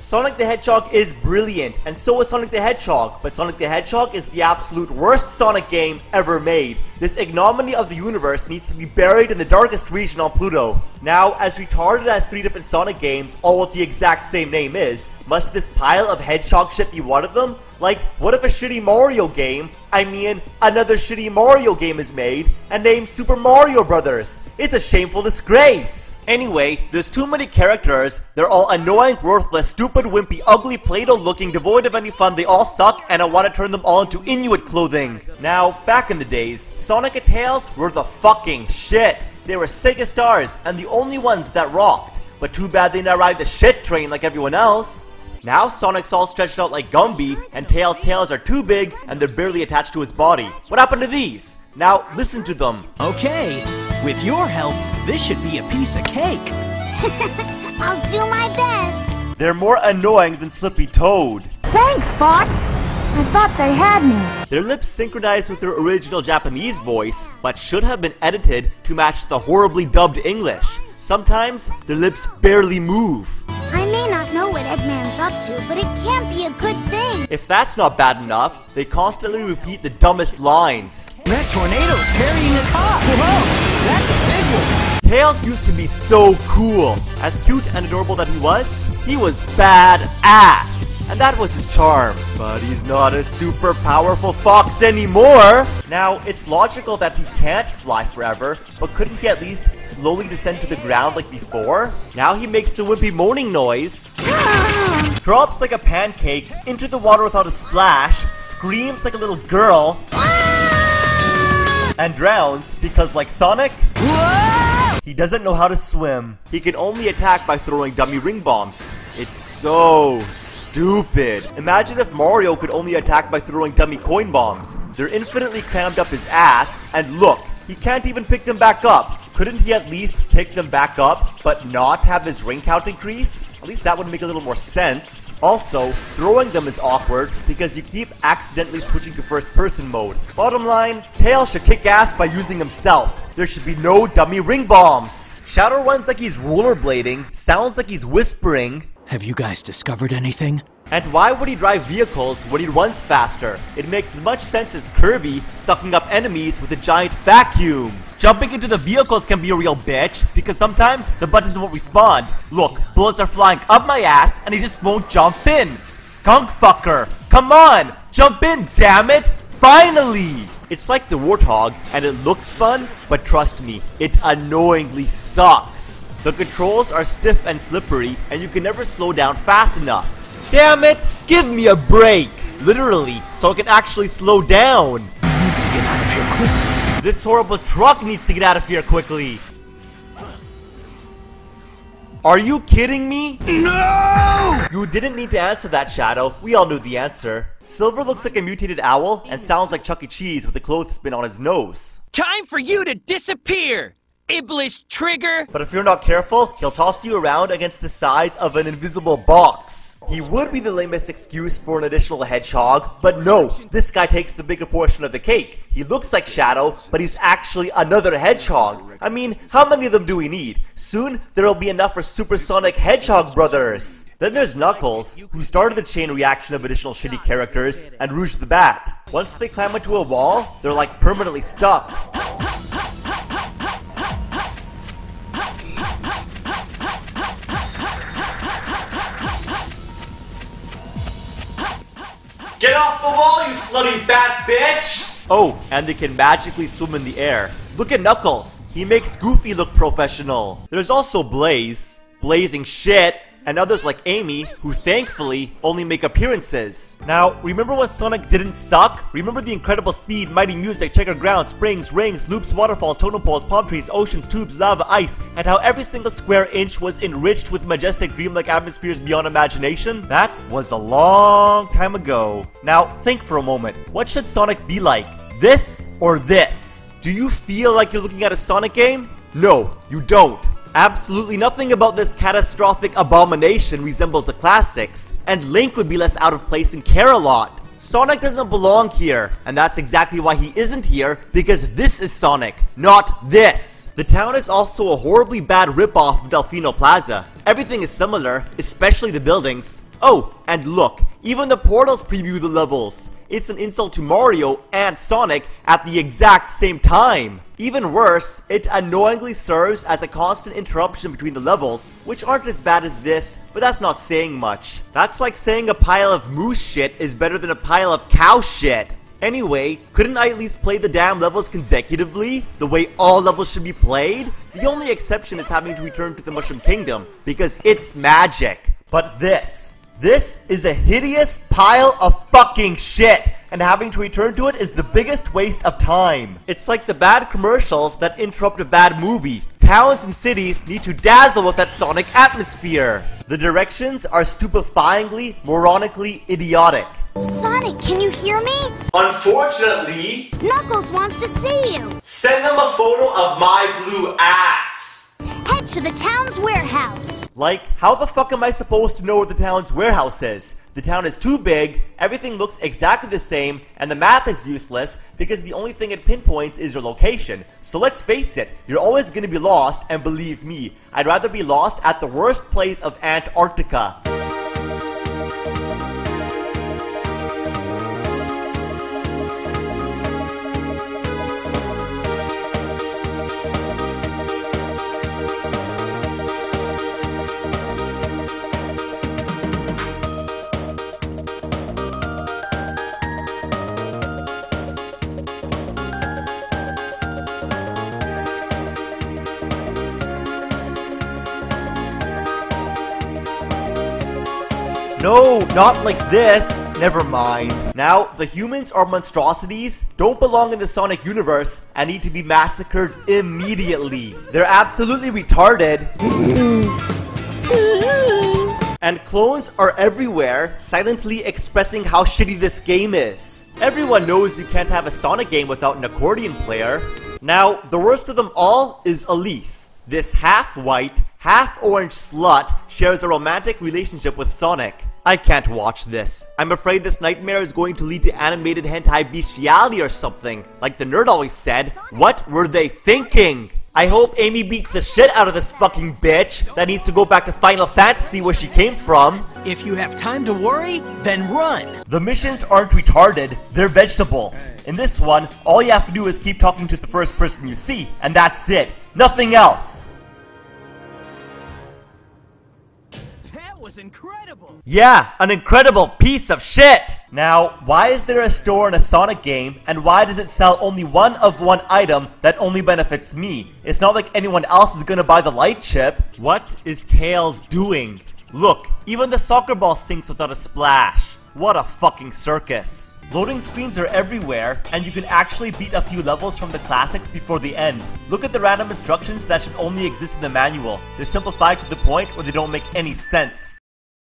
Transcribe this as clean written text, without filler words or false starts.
Sonic the Hedgehog is brilliant, and so is Sonic the Hedgehog, but Sonic the Hedgehog is the absolute worst Sonic game ever made. This ignominy of the universe needs to be buried in the darkest region on Pluto. Now, as retarded as 3 different Sonic games, all with the exact same name is, must this pile of hedgehog shit be one of them? Like, what if a shitty Mario game, another shitty Mario game is made, and named Super Mario Brothers? It's a shameful disgrace! Anyway, there's too many characters, they're all annoying, worthless, stupid, wimpy, ugly, Play-Doh looking, devoid of any fun, they all suck, and I want to turn them all into Inuit clothing. Now, back in the days, Sonic and Tails were the fucking shit. They were Sega stars, and the only ones that rocked. But too bad they now ride the shit train like everyone else. Now Sonic's all stretched out like Gumby, and Tails' tails are too big, and they're barely attached to his body. What happened to these? Now, listen to them. Okay, with your help, this should be a piece of cake. I'll do my best. They're more annoying than Slippy Toad. Thanks, Fox. I thought they had me. Their lips synchronized with their original Japanese voice, but should have been edited to match the horribly dubbed English. Sometimes, their lips barely move. I may not know what Eggman's up to, but it can't be a good thing. If that's not bad enough, they constantly repeat the dumbest lines. That tornado's carrying a car. Whoa, that's a big one. Tails used to be so cool. As cute and adorable that he was badass. And that was his charm. But he's not a super powerful fox anymore. Now, it's logical that he can't fly forever, but couldn't he at least slowly descend to the ground like before? Now he makes a wimpy moaning noise, drops like a pancake into the water without a splash, screams like a little girl, and drowns because, like Sonic, he doesn't know how to swim. He can only attack by throwing dummy ring bombs. It's so stupid. Imagine if Mario could only attack by throwing dummy coin bombs. They're infinitely crammed up his ass, and look, he can't even pick them back up. Couldn't he at least pick them back up, but not have his ring count increase? At least that would make a little more sense. Also, throwing them is awkward because you keep accidentally switching to first person mode. Bottom line, Tails should kick ass by using himself. There should be no dummy ring bombs. Shadow runs like he's rollerblading, sounds like he's whispering. Have you guys discovered anything? And why would he drive vehicles when he runs faster? It makes as much sense as Kirby sucking up enemies with a giant vacuum. Jumping into the vehicles can be a real bitch, because sometimes the buttons won't respond. Look, bullets are flying up my ass, and he just won't jump in. Skunk fucker! Come on! Jump in, damn it! Finally! It's like the Warthog, and it looks fun, but trust me, it annoyingly sucks. The controls are stiff and slippery, and you can never slow down fast enough. Damn it! Give me a break! Literally, so I can actually slow down. I need to get out of here quickly. This horrible truck needs to get out of here quickly. Are you kidding me? No! You didn't need to answer that, Shadow. We all knew the answer. Silver looks like a mutated owl and sounds like Chuck E. Cheese with a clothespin on his nose. Time for you to disappear, Iblis Trigger! But if you're not careful, he'll toss you around against the sides of an invisible box. He would be the lamest excuse for an additional hedgehog, but no, this guy takes the bigger portion of the cake. He looks like Shadow, but he's actually another hedgehog. I mean, how many of them do we need? Soon, there'll be enough for Supersonic Hedgehog Brothers. Then there's Knuckles, who started the chain reaction of additional shitty characters, and Rouge the Bat. Once they climb into a wall, they're like permanently stuck. Get off the wall, you slutty bat bitch! Oh, and they can magically swim in the air. Look at Knuckles. He makes Goofy look professional. There's also Blaze, blazing shit, and others like Amy, who thankfully only make appearances. Now, remember when Sonic didn't suck? Remember the incredible speed, mighty music, checkered ground, springs, rings, loops, waterfalls, totem poles, palm trees, oceans, tubes, lava, ice, and how every single square inch was enriched with majestic dreamlike atmospheres beyond imagination? That was a long time ago. Now, think for a moment. What should Sonic be like? This or this? Do you feel like you're looking at a Sonic game? No, you don't. Absolutely nothing about this catastrophic abomination resembles the classics, and Link would be less out of place in Care-a-Lot. Sonic doesn't belong here, and that's exactly why he isn't here, because this is Sonic, not this. The town is also a horribly bad ripoff of Delfino Plaza. Everything is similar, especially the buildings. Oh, and look, even the portals preview the levels. It's an insult to Mario and Sonic at the exact same time. Even worse, it annoyingly serves as a constant interruption between the levels, which aren't as bad as this, but that's not saying much. That's like saying a pile of moose shit is better than a pile of cow shit. Anyway, couldn't I at least play the damn levels consecutively, the way all levels should be played? The only exception is having to return to the Mushroom Kingdom, because it's magic. But this is a hideous pile of fucking shit, and having to return to it is the biggest waste of time. It's like the bad commercials that interrupt a bad movie. Towns and cities need to dazzle with that Sonic atmosphere. The directions are stupefyingly, moronically idiotic. Sonic, can you hear me? Unfortunately, Knuckles wants to see you. send them a photo of my blue ass. Head to the town's warehouse. Like, how the fuck am I supposed to know where the town's warehouse is? The town is too big, everything looks exactly the same, and the map is useless because the only thing it pinpoints is your location. So let's face it, you're always gonna be lost, and believe me, I'd rather be lost at the worst place of Antarctica. No, not like this. Never mind. Now, the humans are monstrosities, don't belong in the Sonic universe, and need to be massacred immediately. They're absolutely retarded. And clones are everywhere, silently expressing how shitty this game is. Everyone knows you can't have a Sonic game without an accordion player. Now, the worst of them all is Elise. This half-white, half-orange slut shares a romantic relationship with Sonic. I can't watch this. I'm afraid this nightmare is going to lead to animated hentai bestiality or something. Like the nerd always said, what were they thinking? I hope Amy beats the shit out of this fucking bitch that needs to go back to Final Fantasy where she came from. If you have time to worry, then run. The missions aren't retarded, they're vegetables. In this one, all you have to do is keep talking to the first person you see, and that's it. Nothing else. That was incredible. Yeah, an incredible piece of shit! Now, why is there a store in a Sonic game, and why does it sell only one of one item that only benefits me? It's not like anyone else is gonna buy the light chip. What is Tails doing? Look, even the soccer ball sinks without a splash. What a fucking circus. Loading screens are everywhere, and you can actually beat a few levels from the classics before the end. Look at the random instructions that should only exist in the manual. They're simplified to the point where they don't make any sense.